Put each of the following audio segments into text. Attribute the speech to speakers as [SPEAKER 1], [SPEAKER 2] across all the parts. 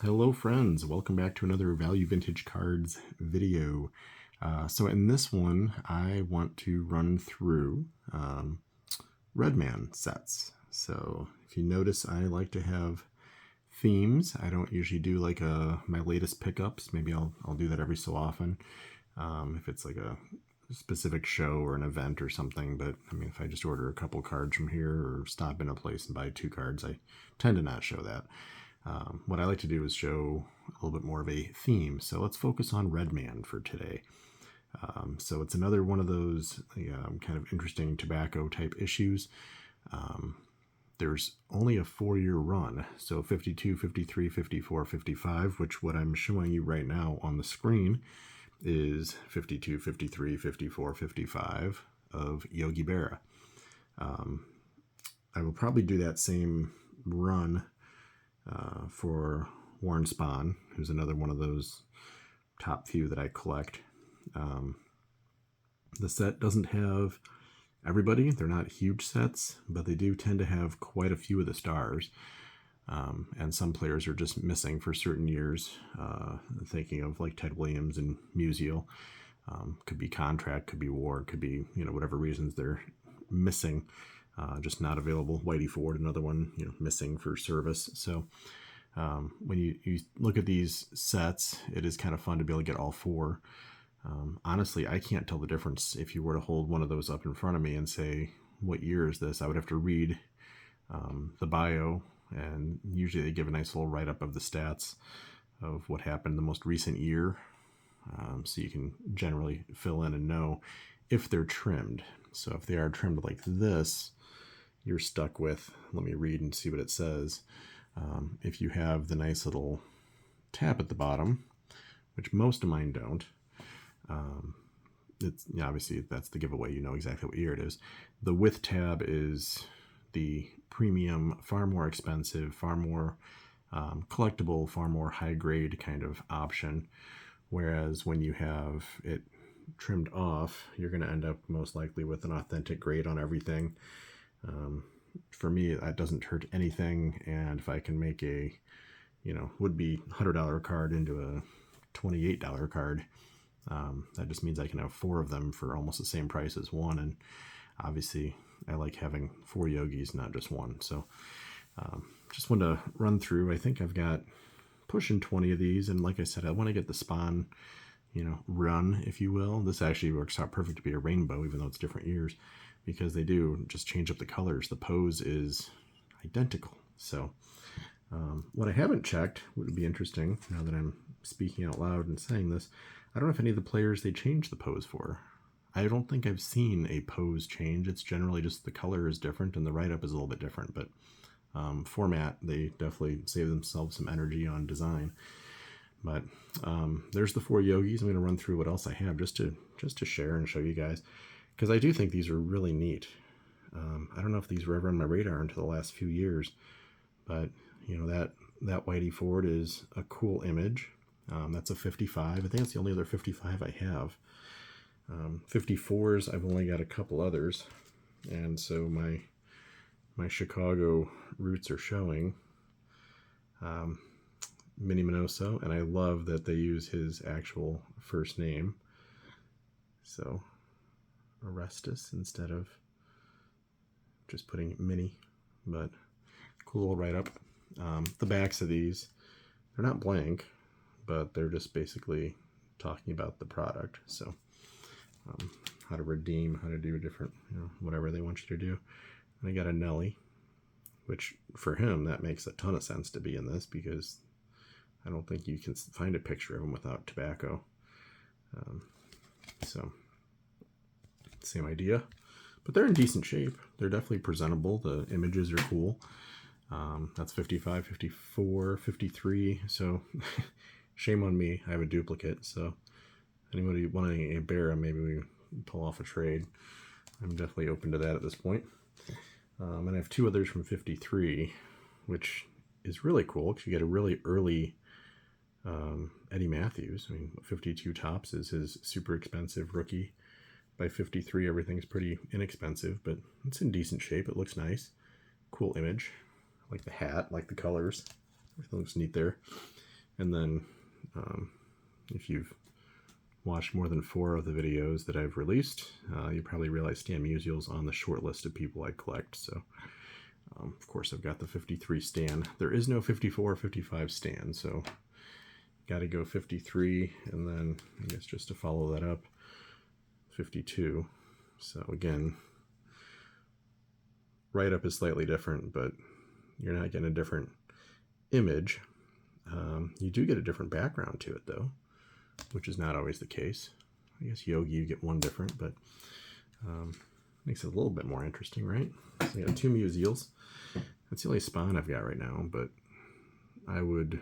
[SPEAKER 1] Hello friends, welcome back to another Value Vintage Cards video. So in this one, I want to run through Redman sets. So if you notice, I like to have themes. I don't usually do like my latest pickups. Maybe I'll do that every so often if it's like a specific show or an event or something. But I mean, if I just order a couple cards from here or stop in a place and buy 2 cards, I tend to not show that. What I like to do is show a little bit more of a theme. So let's focus on Redman for today. So it's another one of those kind of interesting tobacco type issues. There's only a 4-year run, so 52, 53, 54, 55, which what I'm showing you right now on the screen is 52, 53, 54, 55 of Yogi Berra. I will probably do that same run for Warren Spahn, who's another one of those top few that I collect. The set doesn't have everybody. They're not huge sets, but they do tend to have quite a few of the stars. And some players are just missing for certain years. Thinking of like Ted Williams and Musial. Could be contract, could be war, could be, whatever reasons they're missing. Just not available. Whitey Ford, another one, missing for service. So when you look at these sets, it is kind of fun to be able to get all 4. Honestly, I can't tell the difference. If you were to hold one of those up in front of me and say, what year is this? I would have to read the bio, and usually they give a nice little write-up of the stats of what happened the most recent year. So you can generally fill in and know if they're trimmed. So if they are trimmed like this, you're stuck with, let me read and see what it says. If you have the nice little tab at the bottom, which most of mine don't, it's obviously that's the giveaway. You know exactly what year it is. The with tab is the premium, far more expensive, far more collectible, far more high grade kind of option. Whereas when you have it trimmed off, you're going to end up most likely with an authentic grade on everything. For me, that doesn't hurt anything, and if I can make a, would be $100 card into a $28 card, that just means I can have 4 of them for almost the same price as one, and obviously I like having 4 Yogis, not just one. So just wanted to run through. I think I've got pushing 20 of these, and like I said, I want to get the Spahn, run, if you will. This actually works out perfect to be a rainbow, even though it's different years, because they do just change up the colors. The pose is identical. So what I haven't checked would be interesting, now that I'm speaking out loud and saying this, I don't know if any of the players they change the pose for. I don't think I've seen a pose change. It's generally just the color is different and the write-up is a little bit different, but format, they definitely save themselves some energy on design. But there's the 4 Yogis. I'm going to run through what else I have just to share and show you guys, because I do think these are really neat. I don't know if these were ever on my radar until the last few years, but that Whitey Ford is a cool image. That's a 55. I think that's the only other 55 I have. 54s, I've only got a couple others, and so my Chicago roots are showing. Minnie Minoso, and I love that they use his actual first name. So Orestes instead of just putting Minnie, but cool write-up. The backs of these, they're not blank, but they're just basically talking about the product. So how to redeem, how to do different, whatever they want you to do. And I got a Nelly, which for him, that makes a ton of sense to be in this, because I don't think you can find a picture of him without tobacco. So same idea, but they're in decent shape. They're definitely presentable. The images are cool. That's 55, 54, 53. So shame on me. I have a duplicate. So anybody wanting a Berra, maybe we pull off a trade. I'm definitely open to that at this point. And I have 2 others from 53, which is really cool because you get a really early Eddie Matthews. I mean, 52 tops is his super expensive rookie. By 53, everything's pretty inexpensive, but it's in decent shape. It looks nice. Cool image. I like the hat, like the colors. Everything looks neat there. And then if you've watched more than 4 of the videos that I've released, you probably realize Stan Musial's on the short list of people I collect. So, of course, I've got the 53 Stan. There is no 54 or 55 Stan, so got to go 53, and then I guess just to follow that up, 52. So again, write-up is slightly different, but you're not getting a different image. You do get a different background to it, though, which is not always the case. I guess Yogi, you get one different, but makes it a little bit more interesting, right? So you got 2 Musials. That's the only spawn I've got right now, but I would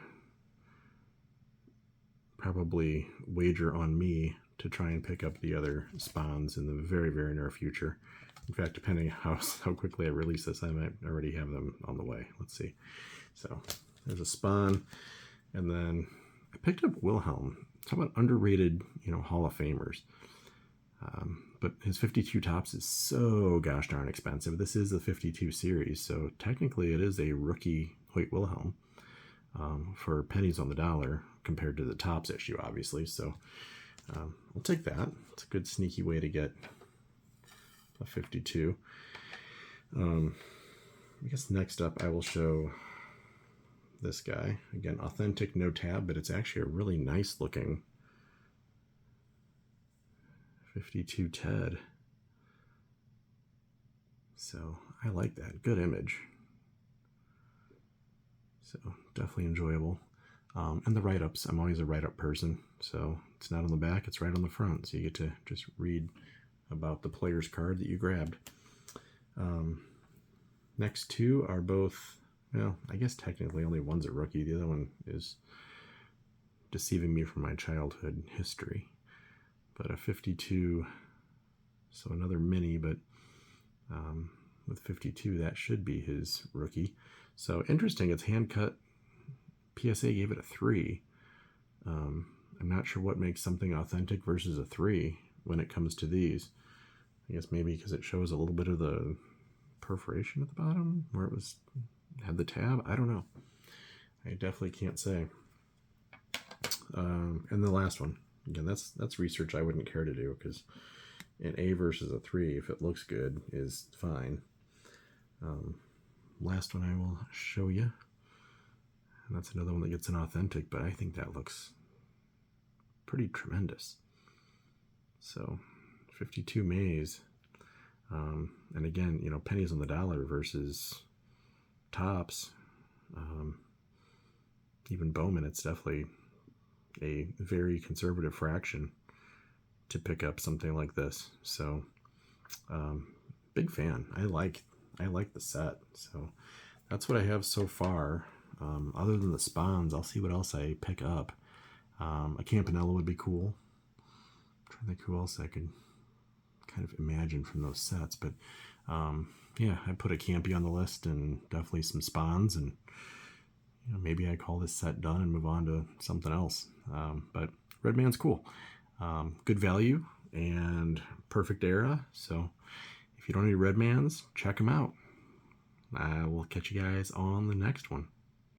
[SPEAKER 1] probably wager on me to try and pick up the other spawns in the very, very near future. In fact, depending how quickly I release this, I might already have them on the way. Let's see. So there's a spawn, and then I picked up Wilhelm. Talk about underrated, Hall of Famers. But his 52 tops is so gosh darn expensive. This is the 52 series, so technically it is a rookie Hoyt Wilhelm for pennies on the dollar compared to the tops issue, obviously. So I'll take that. It's a good sneaky way to get a 52. I guess next up I will show this guy. Again, authentic, no tab, but it's actually a really nice looking 52 Ted. So I like that. Good image. So definitely enjoyable. And the write-ups, I'm always a write-up person. So it's not on the back, it's right on the front. So you get to just read about the player's card that you grabbed. Next 2 are both, well, I guess technically only one's a rookie. The other one is deceiving me from my childhood history. But a 52, so another mini, but with 52, that should be his rookie. So interesting, it's hand cut. PSA gave it a 3. I'm not sure what makes something authentic versus a 3 when it comes to these. I guess maybe because it shows a little bit of the perforation at the bottom where it had the tab. I don't know. I definitely can't say. And the last one, again, that's research I wouldn't care to do, because an A versus a 3, if it looks good, is fine. Last one I will show you. And that's another one that gets an authentic, but I think that looks pretty tremendous. So 52 Mays. And again, pennies on the dollar versus tops. Even Bowman, it's definitely a very conservative fraction to pick up something like this. So big fan. I like the set. So that's what I have so far. Other than the spawns, I'll see what else I pick up. A Campanella would be cool. I'm trying to think who else I could kind of imagine from those sets. But yeah, I put a Campy on the list, and definitely some spawns, and maybe I call this set done and move on to something else. But Redman's cool. Good value and perfect era. So if you don't need Redmans, check them out. I will catch you guys on the next one.